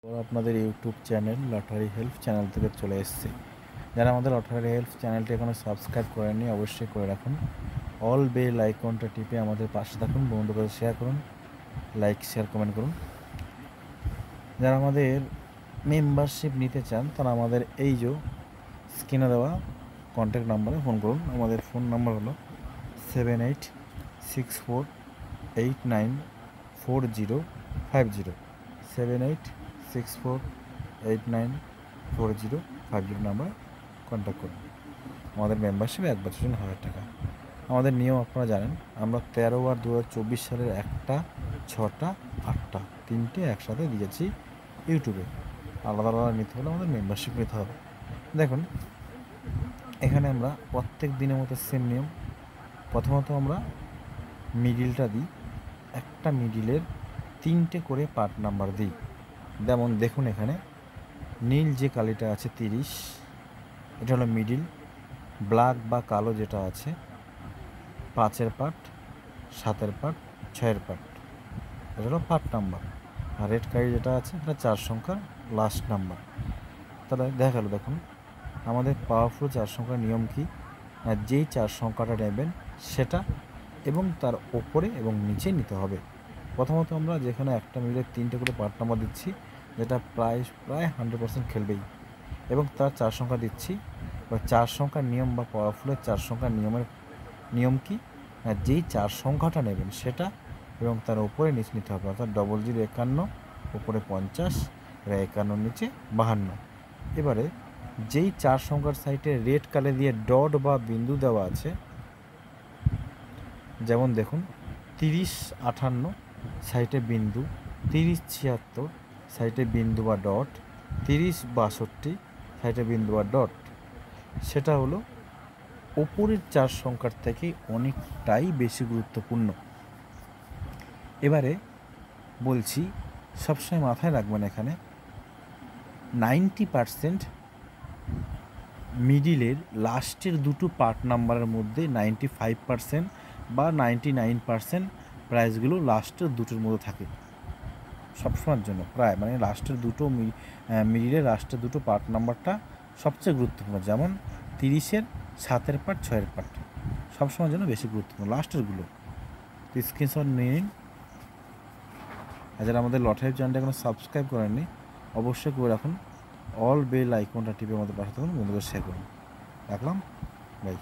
আপনাদের YouTube channel lottery help channel থেকে চলে এসেছে। যারা আমাদের লটারি হেল্প চ্যানেলটি এখনও সাবস্ক্রাইব করেননি অবশ্যই করে রাখুন। অল বেল আইকনটা টিপে আমাদের পাশে থাকুন, বন্ধুদের কাছে শেয়ার করুন, লাইক শেয়ার কমেন্ট করুন। যারা আমাদের মেম্বারশিপ নিতে চান তারা আমাদের এই যে স্ক্রিনে দেওয়া কন্ট্যাক্ট নাম্বারে ফোন করুন। আমাদের ফোন নাম্বার হলো 7864894050 7864894050 নাম্বার কন্ট্যাক্ট করুন। আমাদের মেম্বারশিপ 1 বছরের জন্য 1000 টাকা। আমাদের নিয়ম আপনারা জানেন, আমরা 13/2024 সালের 1টা 6টা 8টা 3টে একসাথে দিয়েছি ইউটিউবে। আলাদা আলাদা নিতে হলে আমাদের মেম্বারশিপ নিতে হবে। দেখুন এখানে আমরা প্রত্যেক দিনের মতো সেম নিয়ম। প্রথমত আমরা মিডিলটা দিই, একটা মিডিলের 3টে করে পার্ট নাম্বার দিই। যেমন দেখুন এখানে নীল যে কালিটা আছে 30, এটা হলো মিডিল। ব্ল্যাক বা কালো যেটা আছে 5-এর পার্ট, 7-এর পার্ট, 6-এর পার্ট, এটা হলো পার্ট নাম্বার। আর রেড কালি যেটা আছে এটা 4 সংখ্যার লাস্ট নাম্বার। তাহলে দেখা গেল, দেখুন আমাদের পাওয়ারফুল 4 সংখ্যার নিয়ম কি, আর যেই 4 সংখ্যাটা নেবেন সেটা এবং তার ওপরে এবং নিচে নিতে হবে। প্রথমত আমরা যেখানে একটা মিলে 3টে করে পার্ট নাম্বার দিচ্ছি, যেটা প্রায় 100% খেলবেই, এবং তার 4 সংখ্যা দিচ্ছি। বা 4 সংখ্যার নিয়ম বা পাওয়ারফুলের 4 সংখ্যার নিয়ম কি, যেই 4 সংখ্যাটা নেবেন সেটা এবং তার উপরে নিচে নিতে হবে। অর্থাৎ 0051 উপরে 50, 51 নিচে 52। এবারে যেই 4 সংখ্যার সাইডে রেড কালার দিয়ে ডট বা বিন্দু দেওয়া আছে, যেমন দেখুন 3058 সাইডে বিন্দু, 3076 সাইডে বিন্দু বা ডট, 3062 সাইডে বিন্দু বা ডট, সেটা হলো ওপরের 4 সংখ্যার থেকে অনেকটাই বেশি গুরুত্বপূর্ণ। এবারে বলছি, সবসময় মাথায় রাখবেন এখানে 90% মিডিলের লাস্টের দুটো পার্ট নাম্বারের মধ্যে 95% বা 99% প্রাইসগুলো লাস্টের দুটোর মধ্যে থাকে সবসময়ের জন্য। প্রায় মানে লাস্টের দুটো মিডিলের লাস্টের দুটো পার্ট নাম্বারটা সবচেয়ে গুরুত্বপূর্ণ। যেমন 30-এর 7-এর পার্ট, 6-এর পার্ট সবসময়ের জন্য বেশি গুরুত্বপূর্ণ লাস্টেরগুলো। তো স্ক্রিনশট নিয়ে নিন। আর যারা আমাদের লটারি চ্যানেলটা এখনো সাবস্ক্রাইব করেননি অবশ্যই করে রাখুন। অল বেল আইকনটা টিপে আমাদের পাশে থাকুন, বন্ধুদের শেয়ার করুন। রাখলাম, বাই।